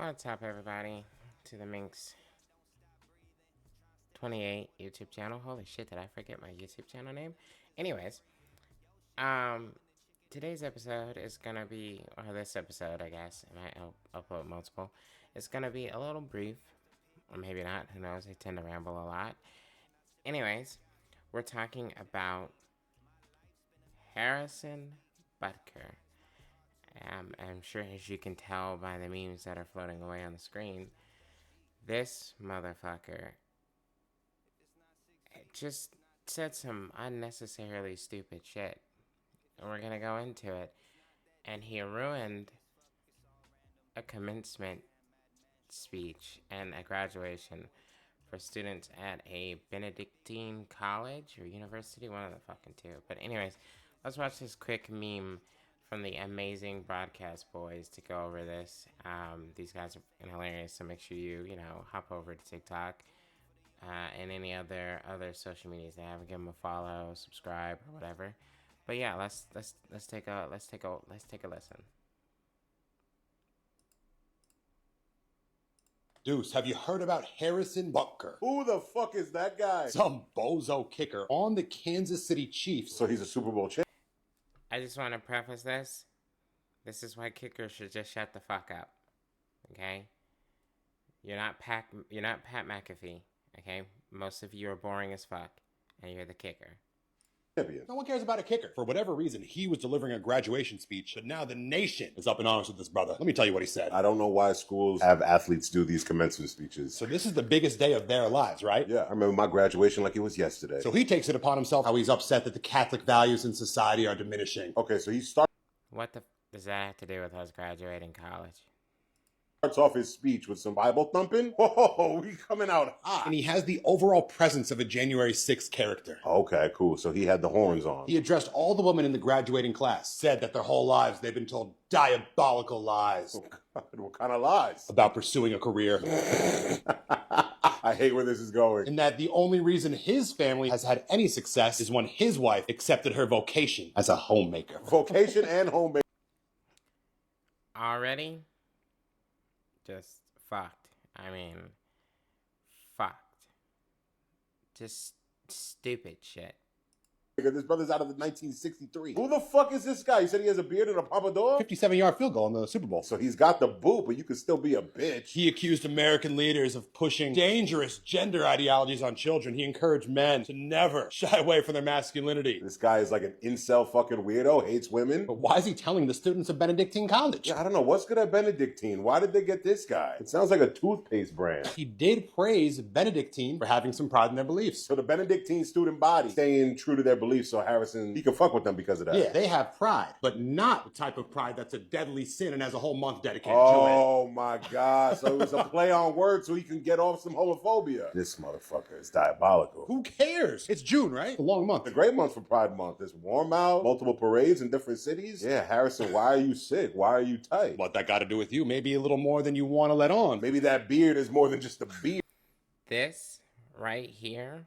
What's up, everybody? To the Minx 28 YouTube channel. Holy shit, did I forget my YouTube channel name? Anyways, um, today's episode is gonna be, or this episode, I guess, and I upload multiple. It's gonna be a little brief, or maybe not. Who knows? I tend to ramble a lot. Anyways, we're talking about Harrison Butker. I'm sure, as you can tell by the memes that are floating away on the screen, this motherfucker just said some unnecessarily stupid shit. And we're gonna go into it. And he ruined a commencement speech and a graduation for students at a Benedictine college or university, one of the fucking two. But anyways, let's watch this quick meme from the amazing broadcast boys to go over this. These guys are hilarious, so make sure you hop over to TikTok and any other social medias they have. Give them a follow, subscribe, or whatever. But yeah, let's take a listen. Deuce, have you heard about Harrison Butker? Who the fuck is that guy? Some bozo kicker on the Kansas City Chiefs. So he's a Super Bowl champ. I just want to preface this. This is why kickers should just shut the fuck up. Okay? You're not Pat McAfee. Okay? Most of you are boring as fuck, and you're the kicker. No one cares about a kicker. For whatever reason, he was delivering a graduation speech, but now the nation is up in arms with this brother. Let me tell you what he said. I don't know why schools have athletes do these commencement speeches. So this is the biggest day of their lives, right? Yeah, I remember my graduation like it was yesterday. So he takes it upon himself how he's upset that the Catholic values in society are diminishing. Okay, so he starts What the does that have to do with us graduating college? off his speech with some Bible thumping. Whoa, he coming out hot. And he has the overall presence of a January 6th character. Okay, cool. So he had the horns on. He addressed all the women in the graduating class, said that their whole lives they've been told diabolical lies. Oh, God, what kind of lies? About pursuing a career. I hate where this is going. And that the only reason his family has had any success is when his wife accepted her vocation as a homemaker. Vocation and home base. Already? Just fucked. I mean, fucked. Just stupid shit. This brother's out of the 1963. Who the fuck is this guy? He said he has a beard and a pompadour? 57-yard field goal in the Super Bowl. So he's got the boot, but you can still be a bitch. He accused American leaders of pushing dangerous gender ideologies on children. He encouraged men to never shy away from their masculinity. This guy is like an incel fucking weirdo, hates women. But why is he telling the students of Benedictine College? Yeah, I don't know. What's good at Benedictine? Why did they get this guy? It sounds like a toothpaste brand. He did praise Benedictine for having some pride in their beliefs. So the Benedictine student body staying true to their beliefs, so Harrison, he can fuck with them because of that. Yeah, they have pride, but not the type of pride that's a deadly sin and has a whole month dedicated to it. Oh my God. So it was a play on words so he can get off some homophobia. This motherfucker is diabolical. Who cares? It's June, right? It's a long month. It's a great month for Pride Month. It's warm out, multiple parades in different cities. Yeah, Harrison, why are you sick? Why are you tight? What that got to do with you? Maybe a little more than you want to let on. Maybe that beard is more than just a beard. This right here,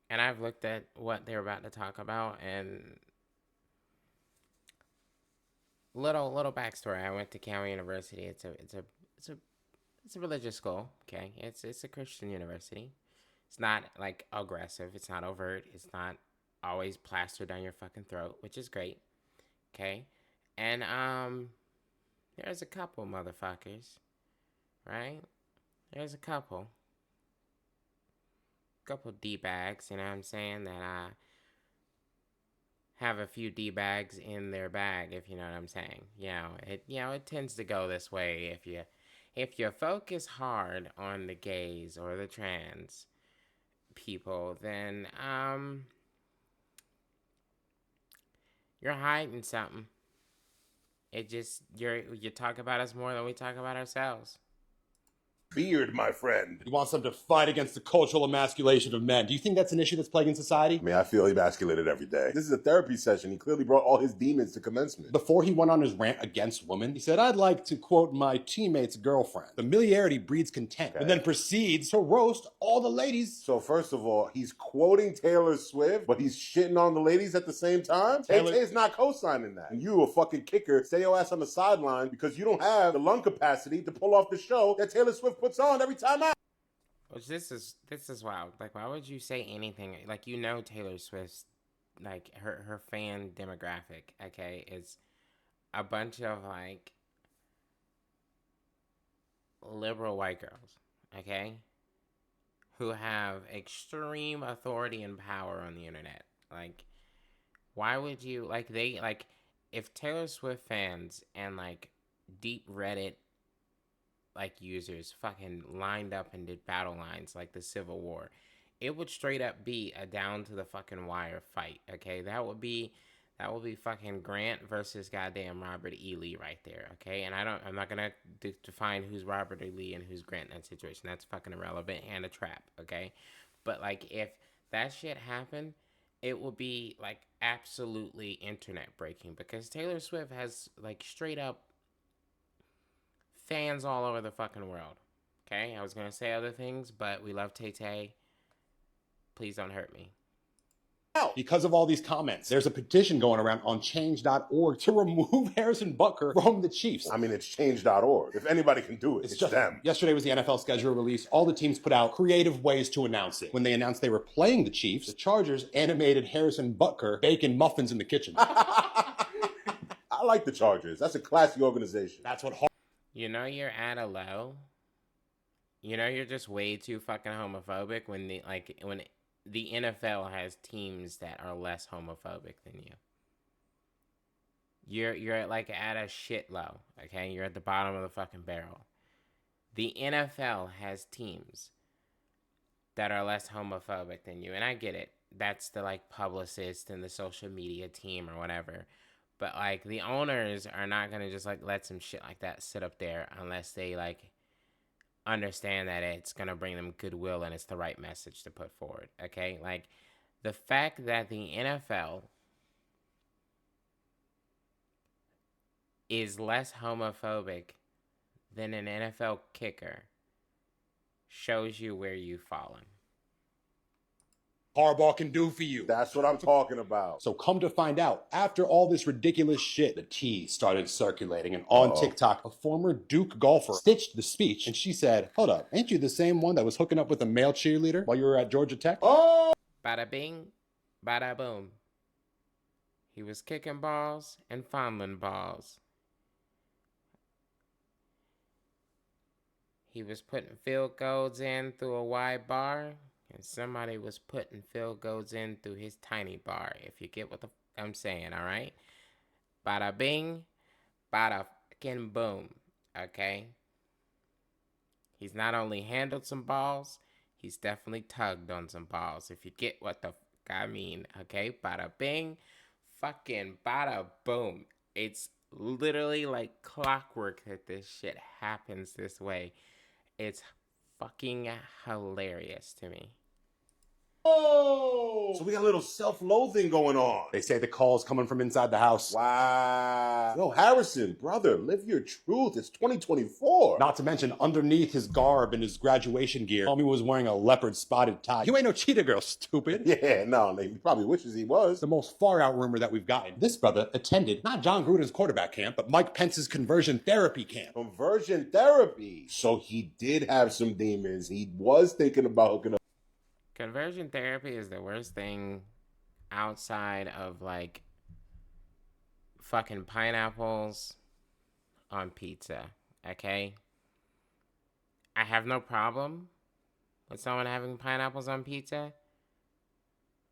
and I've looked at what they're about to talk about, and little backstory. I went to Cal University. It's a religious school. Okay, it's a Christian university. It's not like aggressive. It's not overt. It's not always plastered down your fucking throat, which is great. Okay, and there's a couple motherfuckers, right? There's a couple D-bags, you know what I'm saying, that have a few D-bags in their bag, if you know what I'm saying. It tends to go this way. If you focus hard on the gays or the trans people, then you're hiding something. You talk about us more than we talk about ourselves. beard, my friend. He wants them to fight against the cultural emasculation of men. Do you think that's an issue that's plaguing society? I mean, I feel emasculated every day. This is a therapy session. He clearly brought all his demons to commencement. Before he went on his rant against women, he said, I'd like to quote my teammate's girlfriend. Familiarity breeds contempt, and then proceeds to roast all the ladies. So first of all, he's quoting Taylor Swift, but he's shitting on the ladies at the same time? Tay-Tay's not co-signing that. And you, a fucking kicker, stay your ass on the sideline because you don't have the lung capacity to pull off the show that Taylor Swift puts on every time out. Which this is wild. Like, why would you say anything? Like, you know, Taylor Swift's, like, her fan demographic, okay, is a bunch of, like, liberal white girls, okay, who have extreme authority and power on the internet. Like, why would you, like, if Taylor Swift fans and, like, deep Reddit, like, users fucking lined up and did battle lines like the Civil War, it would straight up be a down to the fucking wire fight, okay? That would be fucking Grant versus goddamn Robert E. Lee right there, okay? And I'm not gonna define who's Robert E. Lee and who's Grant in that situation. That's fucking irrelevant and a trap, okay? But, like, if that shit happened, it will be, like, absolutely internet breaking because Taylor Swift has, like, straight up fans all over the fucking world. Okay? I was going to say other things, but we love Tay-Tay. Please don't hurt me. Because of all these comments, there's a petition going around on change.org to remove Harrison Butker from the Chiefs. I mean, it's change.org. If anybody can do it, it's just them. Yesterday was the NFL schedule release. All the teams put out creative ways to announce it. When they announced they were playing the Chiefs, the Chargers animated Harrison Butker baking muffins in the kitchen. I like the Chargers. That's a classy organization. That's what You know you're at a low. You know you're just way too fucking homophobic when the NFL has teams that are less homophobic than you. You're like at a shit low, okay? You're at the bottom of the fucking barrel. The NFL has teams that are less homophobic than you, and I get it. That's the, like, publicist and the social media team or whatever. But, like, the owners are not going to just, like, let some shit like that sit up there unless they, like, understand that it's going to bring them goodwill and it's the right message to put forward, okay? Like, the fact that the NFL is less homophobic than an NFL kicker shows you where you've fallen. Harbaugh can do for you. That's what I'm talking about. So come to find out, after all this ridiculous shit, the tea started circulating, and on TikTok, a former Duke golfer stitched the speech, and she said, hold up, ain't you the same one that was hooking up with a male cheerleader while you were at Georgia Tech? Oh! Bada bing, bada boom. He was kicking balls and fondling balls. He was putting field goals in through a wide bar, and somebody was putting field goals in through his tiny bar, if you get what I'm saying, all right? Bada bing, bada fucking boom, okay? He's not only handled some balls, he's definitely tugged on some balls, if you get what the fuck I mean, okay? Bada bing, fucking bada boom. It's literally like clockwork that this shit happens this way. It's fucking hilarious to me. Oh! So we got a little self-loathing going on. They say the call's coming from inside the house. Wow. Yo, Harrison, brother, live your truth. It's 2024. Not to mention, underneath his garb and his graduation gear, homie was wearing a leopard spotted tie. You ain't no cheetah girl, stupid. Yeah, no, he probably wishes he was. The most far-out rumor that we've gotten. This brother attended not John Gruden's quarterback camp, but Mike Pence's conversion therapy camp. Conversion therapy. So he did have some demons. He was thinking about hooking up. Conversion therapy is the worst thing outside of, like, fucking pineapples on pizza, okay? I have no problem with someone having pineapples on pizza,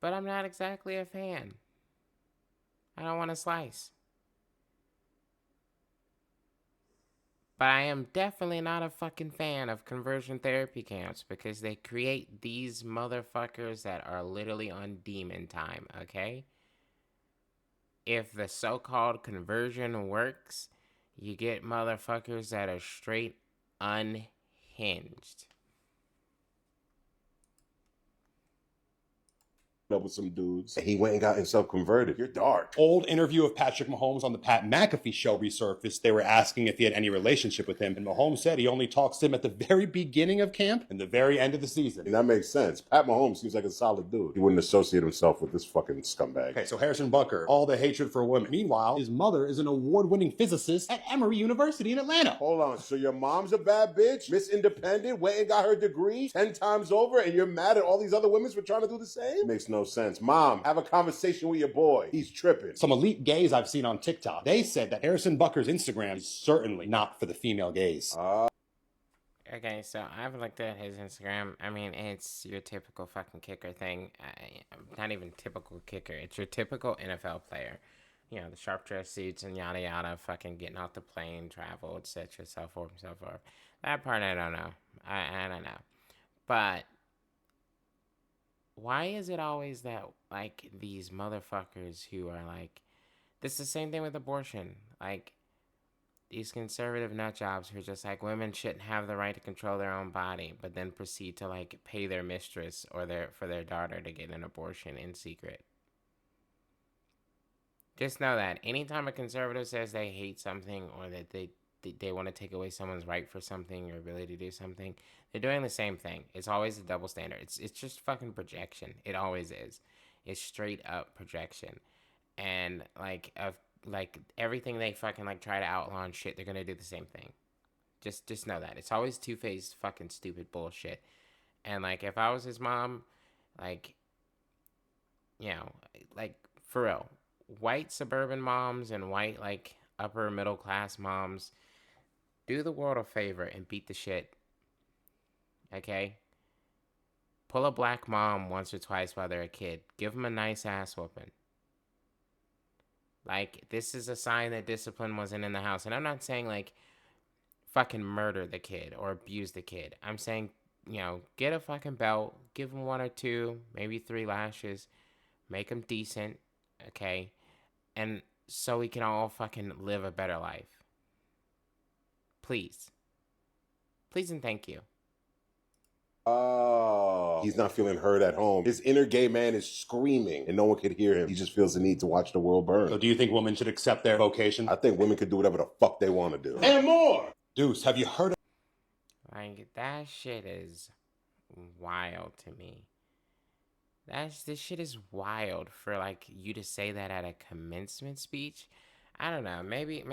but I'm not exactly a fan. I don't want a slice. But I am definitely not a fucking fan of conversion therapy camps because they create these motherfuckers that are literally on demon time, okay? If the so-called conversion works, you get motherfuckers that are straight unhinged. hinged. Up with some dudes. He went and got himself converted. You're dark. Old interview of Patrick Mahomes on the Pat McAfee show resurfaced. They were asking if he had any relationship with him, and Mahomes said he only talks to him at the very beginning of camp and the very end of the season. And that makes sense. Pat Mahomes seems like a solid dude. He wouldn't associate himself with this fucking scumbag. Okay, so Harrison Butker, all the hatred for women. Meanwhile, his mother is an award-winning physicist at Emory University in Atlanta. Hold on, so your mom's a bad bitch? Miss Independent, went and got her degree 10 times over, and you're mad at all these other women for trying to do the same? Makes no sense. Mom, have a conversation with your boy. He's tripping. Some elite gays I've seen on TikTok, they said that Harrison Butker's Instagram is certainly not for the female gaze. Okay, so I've looked at his Instagram. I mean, it's your typical fucking kicker thing. Not even typical kicker. It's your typical NFL player. You know, the sharp dress suits and yada yada, fucking getting off the plane, travel, etc., so forth and so forth. That part I don't know. I don't know. But why is it always that, like, these motherfuckers who are like, this is the same thing with abortion. Like, these conservative nutjobs who are just like, women shouldn't have the right to control their own body, but then proceed to, like, pay their mistress or for their daughter to get an abortion in secret. Just know that anytime a conservative says they hate something or that they want to take away someone's right for something or ability to do something, they're doing the same thing. It's always a double standard. It's just fucking projection. It always is. It's straight up projection. And like everything they fucking like try to outlaw and shit, they're gonna do the same thing. Just know that. It's always two-faced fucking stupid bullshit. And like if I was his mom, like, you know, like for real, white suburban moms and white like upper middle class moms, do the world a favor and beat the shit. Okay? Pull a black mom once or twice while they're a kid. Give them a nice ass whooping. Like, this is a sign that discipline wasn't in the house. And I'm not saying, like, fucking murder the kid or abuse the kid. I'm saying, you know, get a fucking belt, give him 1 or 2, maybe 3 lashes, make him decent, okay? And so we can all fucking live a better life. Please. Please and thank you. Oh, he's not feeling heard at home. His inner gay man is screaming and no one could hear him. He just feels the need to watch the world burn. So do you think women should accept their vocation? I think women could do whatever the fuck they want to do. And more! Deuce, have you heard of... Like, that shit is wild to me. This shit is wild for, like, you to say that at a commencement speech. I don't know. Maybe it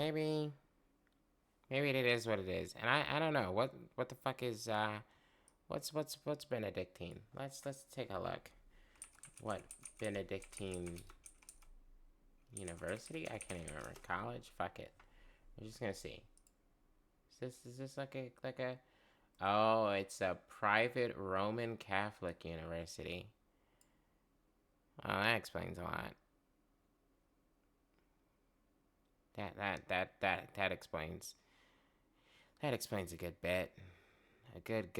is what it is. And I don't know. What the fuck is, what's Benedictine? Let's take a look. What, Benedictine University? I can't even remember. College? Fuck it. We're just gonna see. Is this like a oh, it's a private Roman Catholic university. Oh, that explains a lot. That explains. That explains a good bit. A good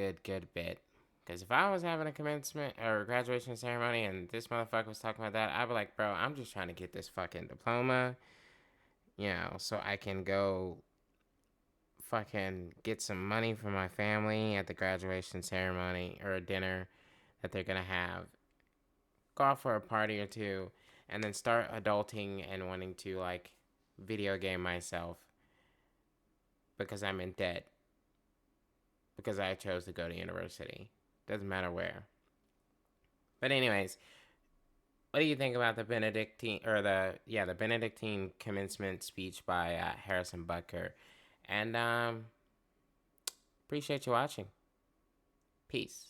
bit. Because if I was having a commencement or graduation ceremony and this motherfucker was talking about that, I'd be like, bro, I'm just trying to get this fucking diploma, you know, so I can go fucking get some money for my family at the graduation ceremony or a dinner that they're gonna have. Go off for a party or two, and then start adulting and wanting to, like, video game myself because I'm in debt. Because I chose to go to university. Doesn't matter where. But anyways, what do you think about the Benedictine, or the Benedictine commencement speech by Harrison Butker? And appreciate you watching. Peace.